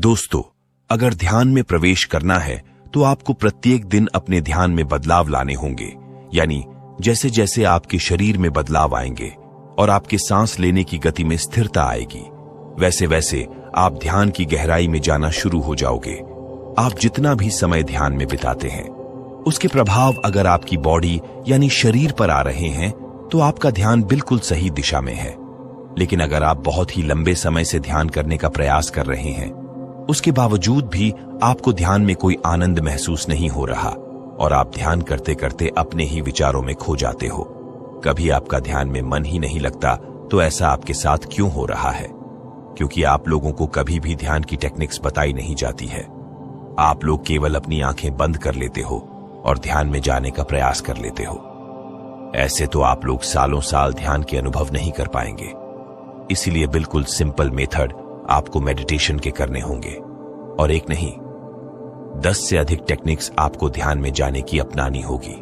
दोस्तों, अगर ध्यान में प्रवेश करना है तो आपको प्रत्येक दिन अपने ध्यान में बदलाव लाने होंगे। यानी जैसे जैसे आपके शरीर में बदलाव आएंगे और आपके सांस लेने की गति में स्थिरता आएगी, वैसे वैसे आप ध्यान की गहराई में जाना शुरू हो जाओगे। आप जितना भी समय ध्यान में बिताते हैं, उसके प्रभाव अगर आपकी बॉडी यानी शरीर पर आ रहे हैं तो आपका ध्यान बिल्कुल सही दिशा में है। लेकिन अगर आप बहुत ही लंबे समय से ध्यान करने का प्रयास कर रहे हैं, उसके बावजूद भी आपको ध्यान में कोई आनंद महसूस नहीं हो रहा और आप ध्यान करते करते अपने ही विचारों में खो जाते हो, कभी आपका ध्यान में मन ही नहीं लगता, तो ऐसा आपके साथ क्यों हो रहा है? क्योंकि आप लोगों को कभी भी ध्यान की टेक्निक्स बताई नहीं जाती है। आप लोग केवल अपनी आंखें बंद कर लेते हो और ध्यान में जाने का प्रयास कर लेते हो। ऐसे तो आप लोग सालों साल ध्यान के अनुभव नहीं कर पाएंगे। इसीलिए बिल्कुल सिंपल मेथड आपको मेडिटेशन के करने होंगे, और एक नहीं 10 से अधिक टेक्निक्स आपको ध्यान में जाने की अपनानी होगी।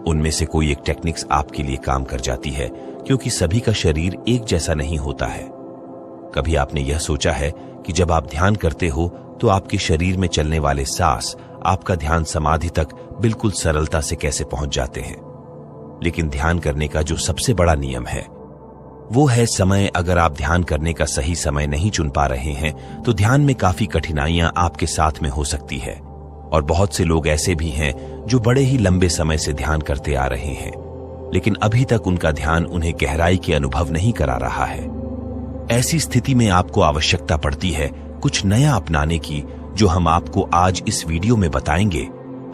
उनमें से कोई एक टेक्निक्स आपके लिए काम कर जाती है, क्योंकि सभी का शरीर एक जैसा नहीं होता है। कभी आपने यह सोचा है कि जब आप ध्यान करते हो तो आपके शरीर में चलने वाले सांस आपका ध्यान समाधि तक बिल्कुल सरलता से कैसे पहुंच जाते हैं? लेकिन ध्यान करने का जो सबसे बड़ा नियम है वो है समय। अगर आप ध्यान करने का सही समय नहीं चुन पा रहे हैं तो ध्यान में काफी कठिनाइयां आपके साथ में हो सकती है। और बहुत से लोग ऐसे भी हैं जो बड़े ही लंबे समय से ध्यान करते आ रहे हैं, लेकिन अभी तक उनका ध्यान उन्हें गहराई के अनुभव नहीं करा रहा है। ऐसी स्थिति में आपको आवश्यकता पड़ती है कुछ नया अपनाने की, जो हम आपको आज इस वीडियो में बताएंगे।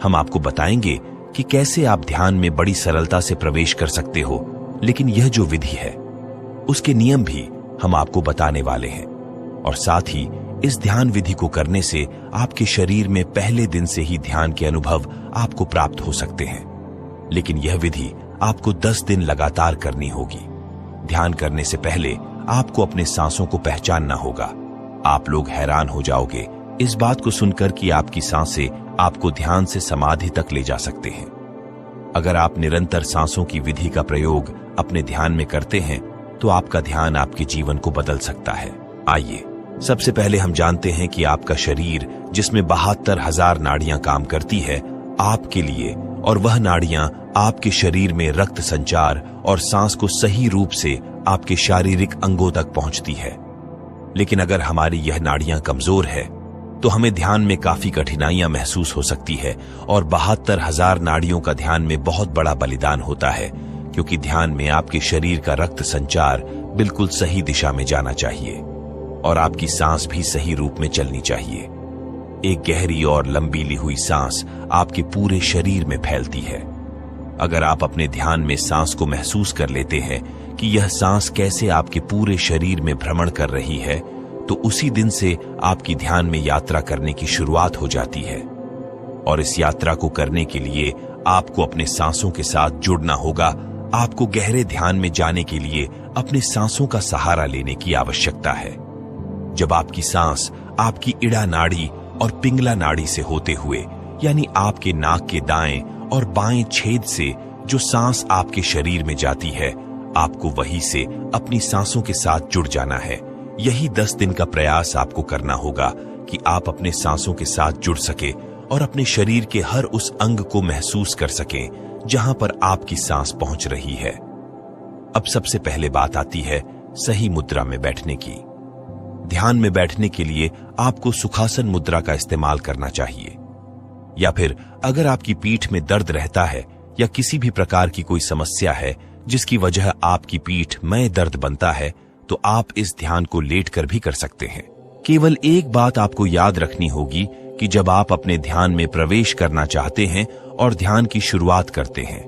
हम आपको बताएंगे कि कैसे आप ध्यान में बड़ी सरलता से प्रवेश कर सकते हो, लेकिन यह जो विधि है उसके नियम भी हम आपको बताने वाले हैं। और साथ ही इस ध्यान विधि को करने से आपके शरीर में पहले दिन से ही ध्यान के अनुभव आपको प्राप्त हो सकते हैं। लेकिन यह विधि आपको 10 दिन लगातार करनी होगी। ध्यान करने से पहले आपको अपने सांसों को पहचानना होगा। आप लोग हैरान हो जाओगे इस बात को सुनकर कि आपकी सांसें आपको ध्यान से समाधि तक ले जा सकते हैं। अगर आप निरंतर सांसों की विधि का प्रयोग अपने ध्यान में करते हैं तो आपका ध्यान आपके जीवन को बदल सकता है। आइए सबसे पहले हम जानते हैं कि आपका शरीर, जिसमें 72,000 नाड़ियां काम करती है आपके लिए, और वह नाड़ियां आपके शरीर में रक्त संचार और सांस को सही रूप से आपके शारीरिक अंगों तक पहुंचती है। लेकिन अगर हमारी यह नाड़ियां कमजोर है तो हमें ध्यान में काफी कठिनाइयां महसूस हो सकती है, और 72,000 नाड़ियों का ध्यान में बहुत बड़ा बलिदान होता है, क्योंकि ध्यान में आपके शरीर का रक्त संचार बिल्कुल सही दिशा में जाना चाहिए और आपकी सांस भी सही रूप में चलनी चाहिए। एक गहरी और लंबी ली हुई सांस आपके पूरे शरीर में फैलती है। अगर आप अपने ध्यान में सांस को महसूस कर लेते हैं कि यह सांस कैसे आपके पूरे शरीर में भ्रमण कर रही है, तो उसी दिन से आपकी ध्यान में यात्रा करने की शुरुआत हो जाती है। और इस यात्रा को करने के लिए आपको अपने सांसों के साथ जुड़ना होगा। आपको गहरे ध्यान में जाने के लिए अपने सांसों का सहारा लेने की आवश्यकता है। जब आपकी सांस आपकी इड़ा नाड़ी और पिंगला नाड़ी से होते हुए, यानी आपके नाक के दाएं और बाएं छेद से जो सांस आपके शरीर में जाती है, आपको वहीं से अपनी सांसों के साथ जुड़ जाना है। यही 10 दिन का प्रयास आपको करना होगा कि आप अपने सांसों के साथ जुड़ सके और अपने शरीर के हर उस अंग को महसूस कर सकें जहां पर आपकी सांस पहुंच रही है। अब सबसे पहले बात आती है सही मुद्रा में बैठने की। ध्यान में बैठने के लिए आपको सुखासन मुद्रा का इस्तेमाल करना चाहिए, या फिर अगर आपकी पीठ में दर्द रहता है या किसी भी प्रकार की कोई समस्या है जिसकी वजह आपकी पीठ में दर्द बनता है, तो आप इस ध्यान को लेटकर भी कर सकते हैं। केवल एक बात आपको याद रखनी होगी कि जब आप अपने ध्यान में प्रवेश करना चाहते हैं और ध्यान की शुरुआत करते हैं,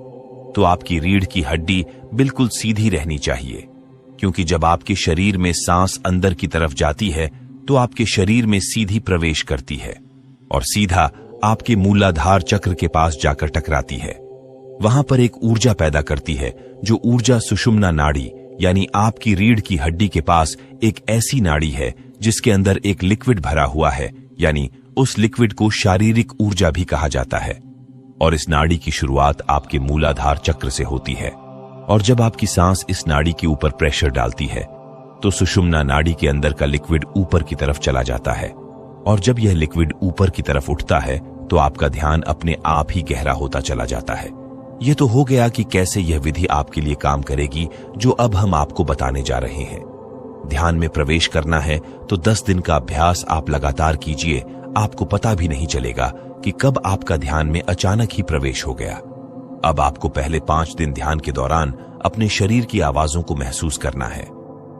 तो आपकी रीढ़ की हड्डी बिल्कुल सीधी रहनी चाहिए, क्योंकि जब आपके शरीर में सांस अंदर की तरफ जाती है तो आपके शरीर में सीधी प्रवेश करती है और सीधा आपके मूलाधार चक्र के पास जाकर टकराती है। वहां पर एक ऊर्जा पैदा करती है, जो ऊर्जा सुषुम्ना नाड़ी यानी आपकी रीढ़ की हड्डी के पास एक ऐसी नाड़ी है जिसके अंदर एक लिक्विड भरा हुआ है, यानी उस लिक्विड को शारीरिक ऊर्जा भी कहा जाता है। और इस नाड़ी की शुरुआत आपके मूलाधार चक्र से होती है, और जब आपकी सांस इस नाड़ी के ऊपर प्रेशर डालती है तो सुषुम्ना नाड़ी के अंदर का लिक्विड ऊपर की तरफ चला जाता है और जब यह लिक्विड ऊपर की तरफ उठता है तो आपका ध्यान अपने आप ही गहरा होता चला जाता है। यह तो हो गया कि कैसे यह विधि आपके लिए काम करेगी, जो अब हम आपको बताने जा रहे हैं। ध्यान में प्रवेश करना है तो 10 दिन का अभ्यास आप लगातार कीजिए। आपको पता भी नहीं चलेगा कि कब आपका ध्यान में अचानक ही प्रवेश हो गया। अब आपको पहले 5 दिन ध्यान के दौरान अपने शरीर की आवाजों को महसूस करना है।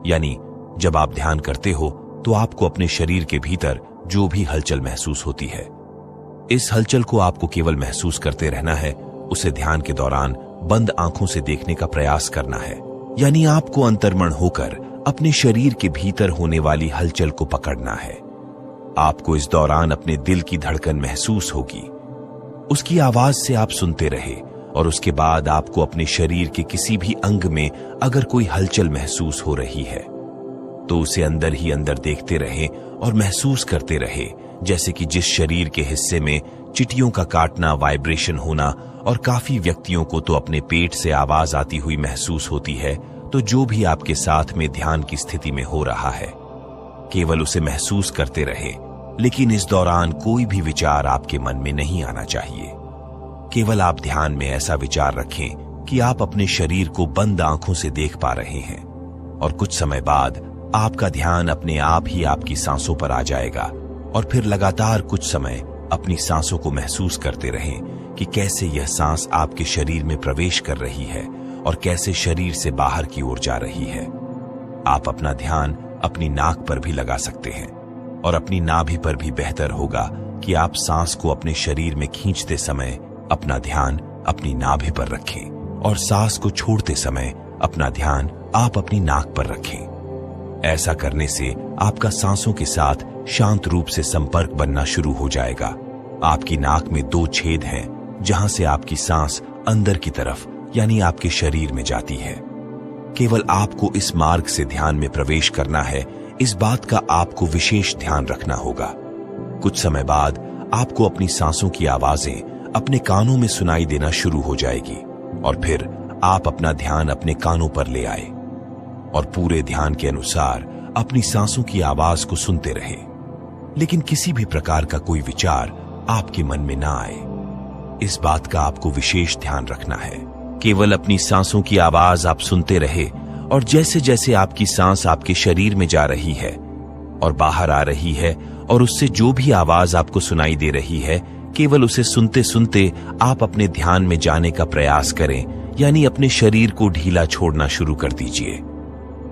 यानी जब आप ध्यान करते हो तो आपको अपने शरीर के भीतर जो भी हलचल महसूस होती है, इस हलचल को आपको केवल महसूस करते रहना है। उसे ध्यान के दौरान बंद आंखों से देखने का प्रयास करना है। यानी आपको अंतर्मन होकर अपने शरीर के भीतर होने वाली हलचल को पकड़ना है। आपको इस दौरान अपने दिल की धड़कन महसूस होगी। उसकी आवाज से आप सुनते रहे और उसके बाद आपको अपने शरीर के किसी भी अंग में अगर कोई हलचल महसूस हो रही है तो उसे अंदर ही अंदर देखते रहे और महसूस करते रहे, जैसे कि जिस शरीर के हिस्से में चिटियों का काटना, वाइब्रेशन होना और काफी व्यक्तियों को तो अपने पेट से आवाज आती हुई महसूस होती है। तो जो भी आपके साथ में ध्यान की स्थिति में हो रहा है, केवल उसे महसूस करते रहे, लेकिन इस दौरान कोई भी विचार आपके मन में नहीं आना चाहिए। केवल आप ध्यान में ऐसा विचार रखें कि आप अपने शरीर को बंद आंखों से देख पा रहे हैं और कुछ समय बाद आपका ध्यान अपने आप ही आपकी सांसों पर आ जाएगा। और फिर लगातार कुछ समय अपनी सांसों को महसूस करते रहें कि कैसे यह सांस आपके शरीर में प्रवेश कर रही है और कैसे शरीर से बाहर की ओर जा रही है। आप अपना ध्यान अपनी नाक पर भी लगा सकते हैं और अपनी नाभि पर भी बेहतर होगा कि आप सांस को अपने शरीर में खींचते समय अपना ध्यान अपनी नाभि पर रखें और सांस को छोड़ते समय अपना ध्यान आप अपनी नाक पर रखें। ऐसा करने से आपका सांसों के साथ शांत रूप से संपर्क बनना शुरू हो जाएगा। आपकी नाक में 2 छेद हैं जहां से आपकी सांस अंदर की तरफ यानी आपके शरीर में जाती है। केवल आपको इस मार्ग से ध्यान में प्रवेश करना है। इस बात का आपको विशेष ध्यान रखना होगा। कुछ समय बाद आपको अपनी सांसों की आवाजें अपने कानों में सुनाई देना शुरू हो जाएगी और फिर आप अपना ध्यान अपने कानों पर ले आए और पूरे ध्यान के अनुसार अपनी सांसों की आवाज को सुनते रहे, लेकिन किसी भी प्रकार का कोई विचार आपके मन में ना आए। इस बात का आपको विशेष ध्यान रखना है। केवल अपनी सांसों की आवाज आप सुनते रहे और जैसे जैसे आपकी सांस आपके शरीर में जा रही है और बाहर आ रही है और उससे जो भी आवाज आपको सुनाई दे रही है, केवल उसे सुनते सुनते आप अपने ध्यान में जाने का प्रयास करें, यानी अपने शरीर को ढीला छोड़ना शुरू कर दीजिए।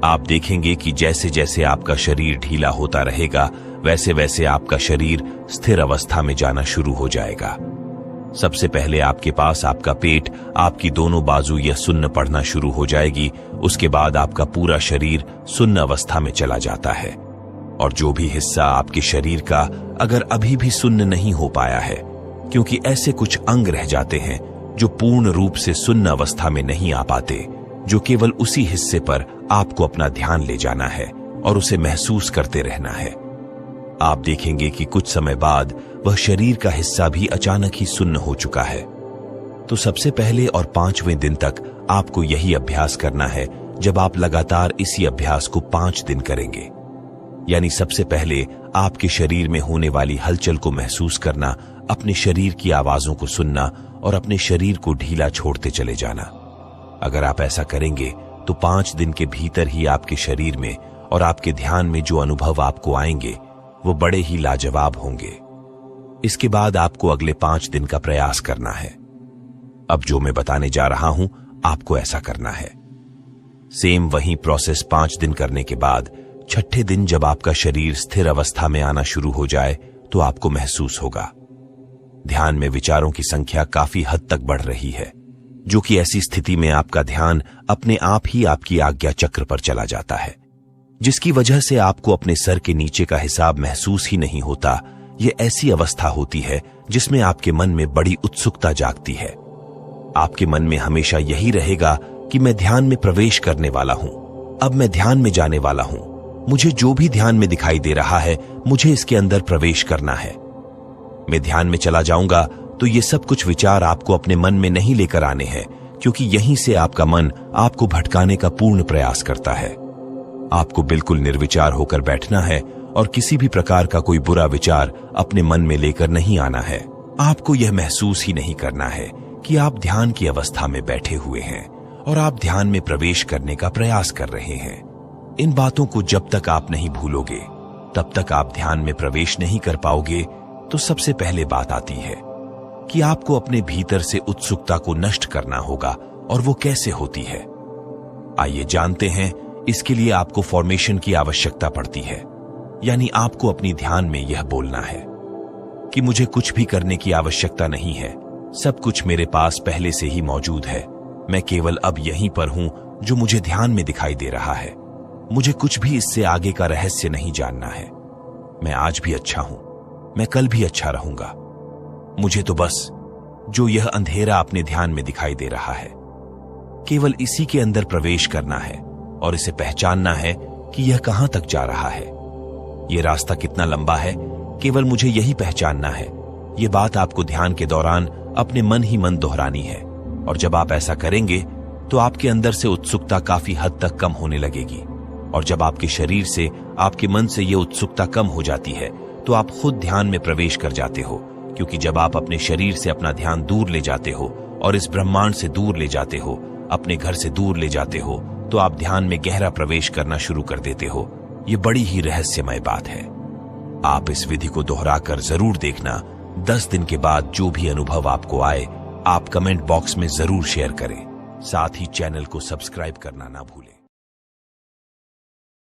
आप देखेंगे कि जैसे जैसे आपका शरीर ढीला होता रहेगा, वैसे वैसे आपका शरीर स्थिर अवस्था में जाना शुरू हो जाएगा। सबसे पहले आपके पास आपका पेट, आपकी दोनों बाजू यह सुन्न पड़ना शुरू हो जाएगी। उसके बाद आपका पूरा शरीर सुन्न अवस्था में चला जाता है और जो भी हिस्सा आपके शरीर का अगर अभी भी सुन्न नहीं हो पाया है, क्योंकि ऐसे कुछ अंग रह जाते हैं जो पूर्ण रूप से सुन्न अवस्था में नहीं आ पाते, जो केवल उसी हिस्से पर आपको अपना ध्यान ले जाना है और उसे महसूस करते रहना है। आप देखेंगे कि कुछ समय बाद वह शरीर का हिस्सा भी अचानक ही सुन्न हो चुका है। तो सबसे पहले और 5वें दिन तक आपको यही अभ्यास करना है। जब आप लगातार इसी अभ्यास को 5 दिन करेंगे, यानी सबसे पहले आपके शरीर में होने वाली हलचल को महसूस करना, अपने शरीर की आवाजों को सुनना और अपने शरीर को ढीला छोड़ते चले जाना। अगर आप ऐसा करेंगे तो 5 दिन के भीतर ही आपके शरीर में और आपके ध्यान में जो अनुभव आपको आएंगे वो बड़े ही लाजवाब होंगे। इसके बाद आपको अगले 5 दिन का प्रयास करना है। अब जो मैं बताने जा रहा हूं, आपको ऐसा करना है। सेम वही प्रोसेस 5 दिन करने के बाद 6ठे दिन जब आपका शरीर स्थिर अवस्था में आना शुरू हो जाए तो आपको महसूस होगा ध्यान में विचारों की संख्या काफी हद तक बढ़ रही है, जो कि ऐसी स्थिति में आपका ध्यान अपने आप ही आपकी आज्ञा चक्र पर चला जाता है, जिसकी वजह से आपको अपने सर के नीचे का हिसाब महसूस ही नहीं होता। यह ऐसी अवस्था होती है जिसमें आपके मन में बड़ी उत्सुकता जागती है। आपके मन में हमेशा यही रहेगा कि मैं ध्यान में प्रवेश करने वाला हूं, अब मैं ध्यान में जाने वाला हूं, मुझे जो भी ध्यान में दिखाई दे रहा है मुझे इसके अंदर प्रवेश करना है। मैं ध्यान में चला जाऊंगा तो ये सब कुछ विचार आपको अपने मन में नहीं लेकर आने हैं, क्योंकि यहीं से आपका मन आपको भटकाने का पूर्ण प्रयास करता है। आपको बिल्कुल निर्विचार होकर बैठना है और किसी भी प्रकार का कोई बुरा विचार अपने मन में लेकर नहीं आना है। आपको यह महसूस ही नहीं करना है कि आप ध्यान की अवस्था में बैठे हुए हैं और आप ध्यान में प्रवेश करने का प्रयास कर रहे हैं। इन बातों को जब तक आप नहीं भूलोगे तब तक आप ध्यान में प्रवेश नहीं कर पाओगे। तो सबसे पहले बात आती है कि आपको अपने भीतर से उत्सुकता को नष्ट करना होगा, और वो कैसे होती है आइए जानते हैं। इसके लिए आपको फॉर्मेशन की आवश्यकता पड़ती है, यानी आपको अपनी ध्यान में यह बोलना है कि मुझे कुछ भी करने की आवश्यकता नहीं है, सब कुछ मेरे पास पहले से ही मौजूद है। मैं केवल अब यहीं पर हूं जो मुझे ध्यान में दिखाई दे रहा है। मुझे कुछ भी इससे आगे का रहस्य नहीं जानना है। मैं आज भी अच्छा हूं, मैं कल भी अच्छा रहूंगा। मुझे तो बस जो यह अंधेरा अपने ध्यान में दिखाई दे रहा है, केवल इसी के अंदर प्रवेश करना है और इसे पहचानना है कि यह कहां तक जा रहा है। यह रास्ता कितना लंबा है, केवल मुझे यही पहचानना है। यह बात आपको ध्यान के दौरान अपने मन ही मन दोहरानी है, और जब आप ऐसा करेंगे तो आपके अंदर से उत्सुकता काफी हद तक कम होने लगेगी। और जब आपके शरीर से, आपके मन से यह उत्सुकता कम हो जाती है तो आप खुद ध्यान में प्रवेश कर जाते हो। क्योंकि जब आप अपने शरीर से अपना ध्यान दूर ले जाते हो और इस ब्रह्मांड से दूर ले जाते हो, अपने घर से दूर ले जाते हो, तो आप ध्यान में गहरा प्रवेश करना शुरू कर देते हो। यह बड़ी ही रहस्यमय बात है। आप इस विधि को दोहराकर जरूर देखना। 10 दिन के बाद जो भी अनुभव आपको आए, आप कमेंट बॉक्स में जरूर शेयर करें। साथ ही चैनल को सब्सक्राइब करना ना भूलें।